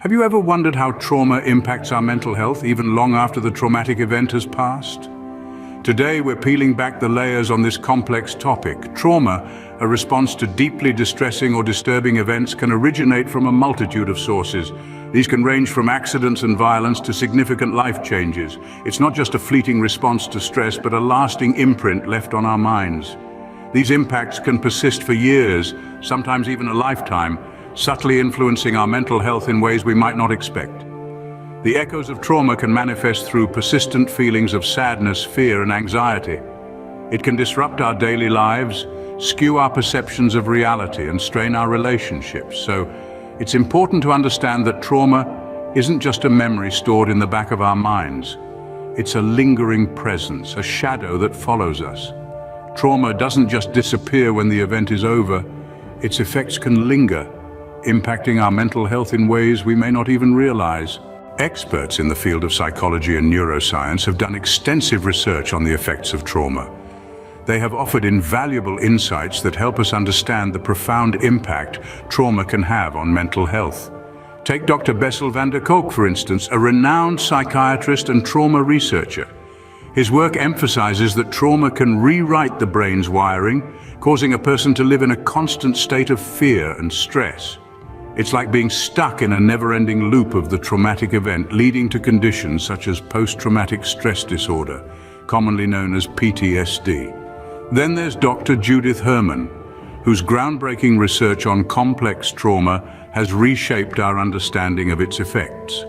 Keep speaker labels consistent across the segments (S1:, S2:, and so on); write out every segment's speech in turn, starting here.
S1: Have you ever wondered how trauma impacts our mental health even long after the traumatic event has passed? Today, we're peeling back the layers on this complex topic. Trauma, a response to deeply distressing or disturbing events, can originate from a multitude of sources. These can range from accidents and violence to significant life changes. It's not just a fleeting response to stress, but a lasting imprint left on our minds. These impacts can persist for years, sometimes even a lifetime, subtly influencing our mental health in ways we might not expect. The echoes of trauma can manifest through persistent feelings of sadness, fear, and anxiety. It can disrupt our daily lives, skew our perceptions of reality, and strain our relationships. So, it's important to understand that trauma isn't just a memory stored in the back of our minds. It's a lingering presence, a shadow that follows us. Trauma doesn't just disappear when the event is over. Its effects can linger, impacting our mental health in ways we may not even realize. Experts in the field of psychology and neuroscience have done extensive research on the effects of trauma. They have offered invaluable insights that help us understand the profound impact trauma can have on mental health. Take Dr. Bessel van der Kolk, for instance, a renowned psychiatrist and trauma researcher. His work emphasizes that trauma can rewrite the brain's wiring, causing a person to live in a constant state of fear and stress. It's like being stuck in a never-ending loop of the traumatic event, leading to conditions such as post-traumatic stress disorder, commonly known as PTSD. Then there's Dr. Judith Herman, whose groundbreaking research on complex trauma has reshaped our understanding of its effects.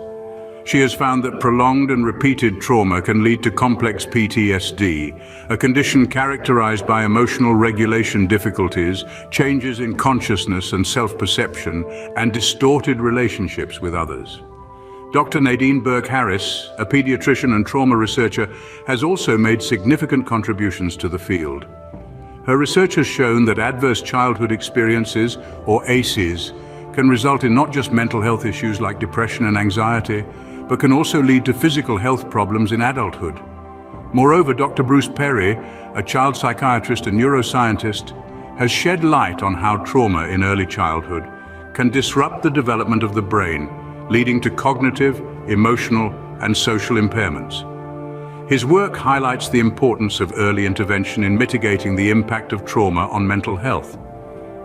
S1: She has found that prolonged and repeated trauma can lead to complex PTSD, a condition characterized by emotional regulation difficulties, changes in consciousness and self-perception, and distorted relationships with others. Dr. Nadine Burke-Harris, a pediatrician and trauma researcher, has also made significant contributions to the field. Her research has shown that adverse childhood experiences, or ACEs, can result in not just mental health issues like depression and anxiety, but can also lead to physical health problems in adulthood. Moreover, Dr. Bruce Perry, a child psychiatrist and neuroscientist, has shed light on how trauma in early childhood can disrupt the development of the brain, leading to cognitive, emotional, and social impairments. His work highlights the importance of early intervention in mitigating the impact of trauma on mental health.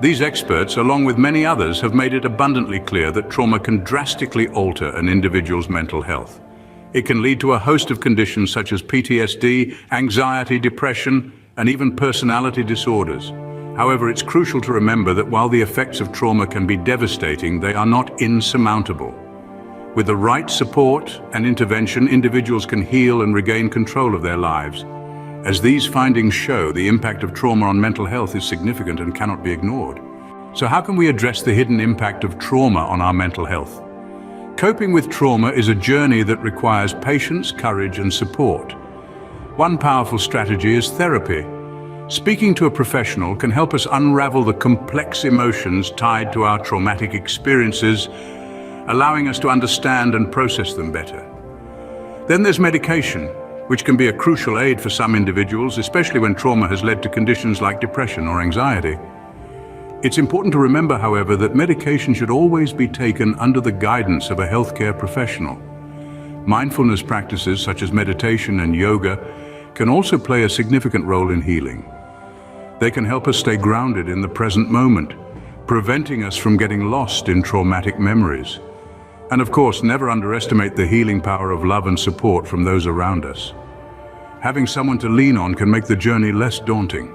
S1: These experts, along with many others, have made it abundantly clear that trauma can drastically alter an individual's mental health. It can lead to a host of conditions such as PTSD, anxiety, depression, and even personality disorders. However, it's crucial to remember that while the effects of trauma can be devastating, they are not insurmountable. With the right support and intervention, individuals can heal and regain control of their lives. As these findings show, the impact of trauma on mental health is significant and cannot be ignored. So how can we address the hidden impact of trauma on our mental health? Coping with trauma is a journey that requires patience, courage, and support. One powerful strategy is therapy. Speaking to a professional can help us unravel the complex emotions tied to our traumatic experiences, allowing us to understand and process them better. Then there's medication, which can be a crucial aid for some individuals, especially when trauma has led to conditions like depression or anxiety. It's important to remember, however, that medication should always be taken under the guidance of a healthcare professional. Mindfulness practices such as meditation and yoga can also play a significant role in healing. They can help us stay grounded in the present moment, preventing us from getting lost in traumatic memories. And of course, never underestimate the healing power of love and support from those around us. Having someone to lean on can make the journey less daunting.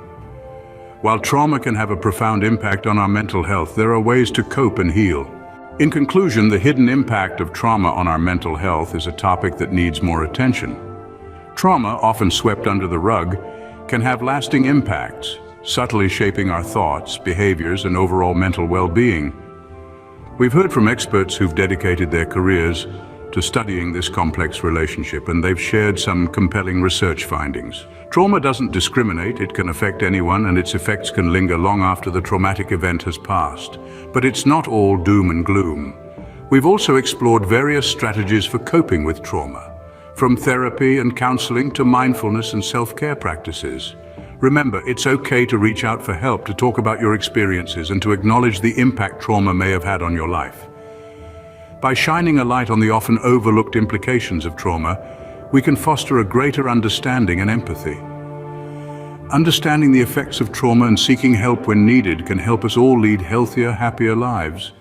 S1: While trauma can have a profound impact on our mental health, there are ways to cope and heal. In conclusion, the hidden impact of trauma on our mental health is a topic that needs more attention. Trauma, often swept under the rug, can have lasting impacts, subtly shaping our thoughts, behaviors, and overall mental well-being. We've heard from experts who've dedicated their careers to studying this complex relationship, and they've shared some compelling research findings. Trauma doesn't discriminate, it can affect anyone, and its effects can linger long after the traumatic event has passed. But it's not all doom and gloom. We've also explored various strategies for coping with trauma, from therapy and counseling to mindfulness and self-care practices. Remember, it's okay to reach out for help, to talk about your experiences, and to acknowledge the impact trauma may have had on your life. By shining a light on the often overlooked implications of trauma, we can foster a greater understanding and empathy. Understanding the effects of trauma and seeking help when needed can help us all lead healthier, happier lives.